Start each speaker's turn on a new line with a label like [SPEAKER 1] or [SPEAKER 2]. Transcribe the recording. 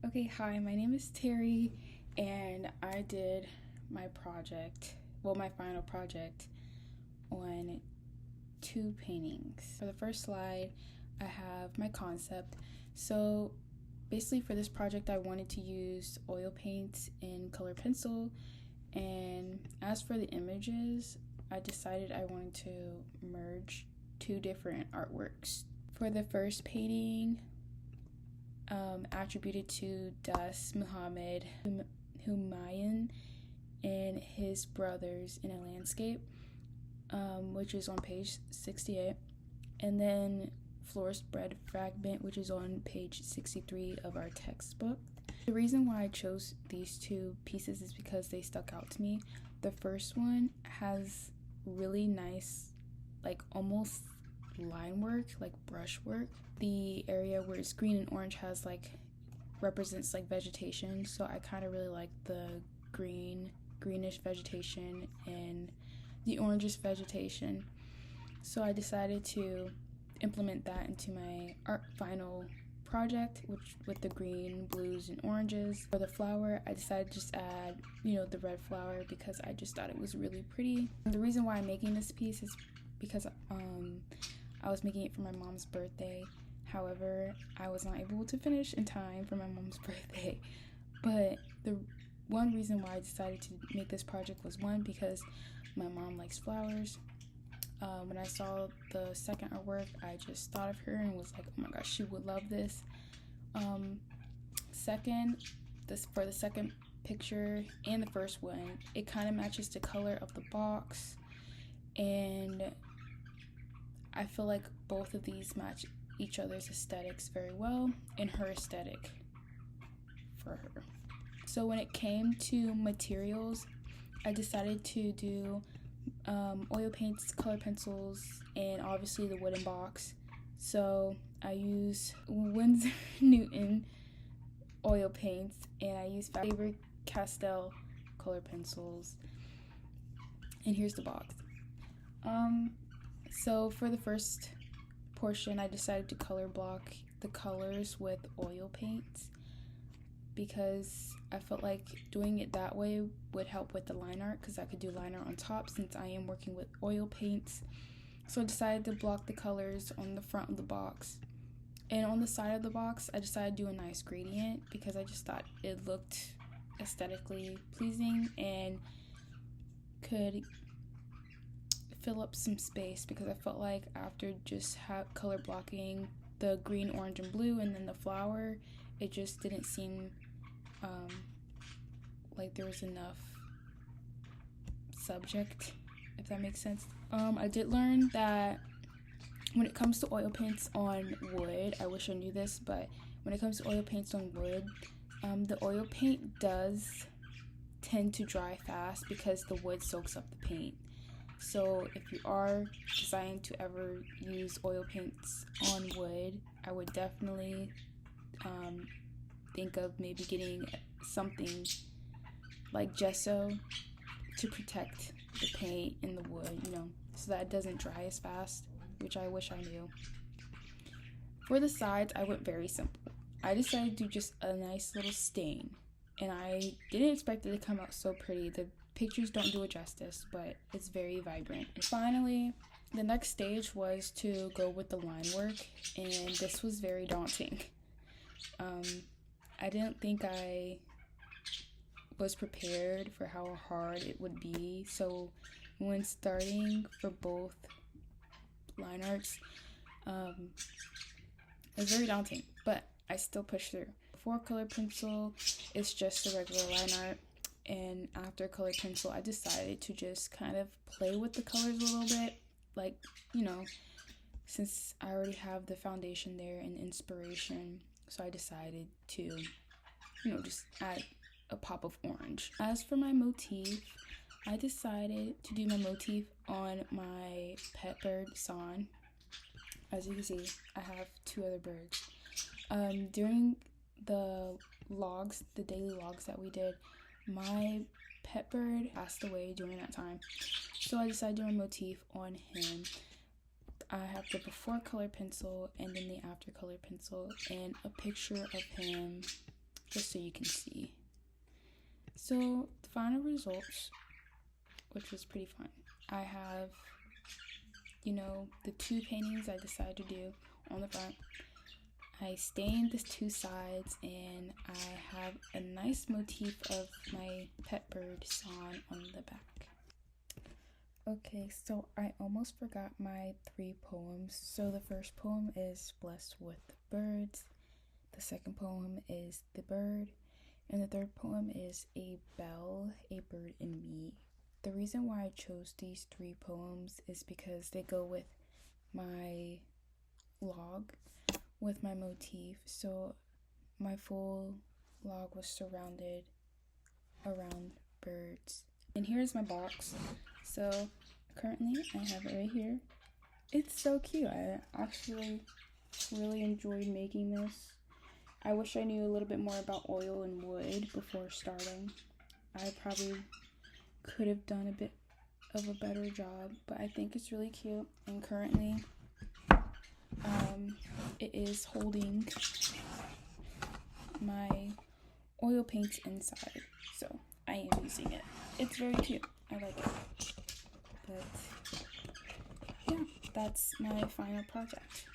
[SPEAKER 1] Okay, hi, my name is Terry, and I did my project, my final project, on two paintings. For the first slide, I have my concept. So basically for this project, I wanted to use oil paints and color pencil, and as for the images, I decided I wanted to merge two different artworks. For the first painting, attributed to Das Muhammad Humayun and his brothers in a landscape, which is on page 68, and then Florist Bread Fragment, which is on page 63 of our textbook. The reason why I chose these two pieces is because they stuck out to me. The first one has really nice, like almost line work, like brush work. The area where it's green and orange has represents vegetation, so I kind of really like the greenish vegetation and the orangish vegetation, so I decided to implement that into my final project, which with the green, blues, and oranges. For the flower, I decided to just add the red flower because I just thought it was really pretty. And the reason why I'm making this piece is because I was making it for my mom's birthday. However, I was not able to finish in time for my mom's birthday. But the one reason why I decided to make this project was, one, because my mom likes flowers. When I saw the second artwork, I just thought of her and was like, oh my gosh, she would love this. Second, for the second picture and the first one, it kind of matches the color of the box, and I feel like both of these match each other's aesthetics very well, and her aesthetic for her. So when it came to materials, I decided to do oil paints, color pencils, and obviously the wooden box. So I use Winsor Newton oil paints, and I use Faber-Castell color pencils. And here's the box. So for the first portion, I decided to color block the colors with oil paints because I felt like doing it that way would help with the line art, because I could do line art on top since I am working with oil paints. So I decided to block the colors on the front of the box. And on the side of the box, I decided to do a nice gradient because I just thought it looked aesthetically pleasing and could fill up some space, because I felt like after just color blocking the green, orange, and blue and then the flower, it just didn't seem like there was enough subject, if that makes sense. I did learn that when it comes to oil paints on wood, I wish I knew this, but when it comes to oil paints on wood, the oil paint does tend to dry fast because the wood soaks up the paint. So if you are deciding to ever use oil paints on wood, I would definitely think of maybe getting something like gesso to protect the paint in the wood, so that it doesn't dry as fast, which I wish I knew. For the sides, I went very simple. I decided to do just a nice little stain, and I didn't expect it to come out so pretty. The pictures don't do it justice, but it's very vibrant. And finally, the next stage was to go with the line work, and this was very daunting. I didn't think I was prepared for how hard it would be, so when starting for both line arts, it was very daunting, but I still pushed through. Before color pencil, it's just a regular line art, and after color pencil, I decided to just kind of play with the colors a little bit, since I already have the foundation there and inspiration, so I decided to, just add a pop of orange. As for my motif, I decided to do my motif on my pet bird, San. As you can see, I have two other birds. During the daily logs that we did, my pet bird passed away during that time, so I decided to do a motif on him. I have the before color pencil and then the after color pencil, and a picture of him just so you can see. So the final results, which was pretty fun. I have, the 2 paintings I decided to do on the front. I stained the 2 sides, and I have a nice motif of my pet bird swan on the back. Okay, so I almost forgot my 3 poems. So the first poem is Blessed with Birds, the second poem is The Bird, and the third poem is A Bell, a Bird and Me. The reason why I chose these 3 poems is because they go with my log, with my motif. So my full log was surrounded around birds. And here's my box. So currently I have it right here. It's so cute. I actually really enjoyed making this. I wish I knew a little bit more about oil and wood before starting. I probably could have done a bit of a better job, but I think it's really cute. And currently it is holding my oil paints inside, so I am using it. It's very cute. I like it. But yeah, that's my final project.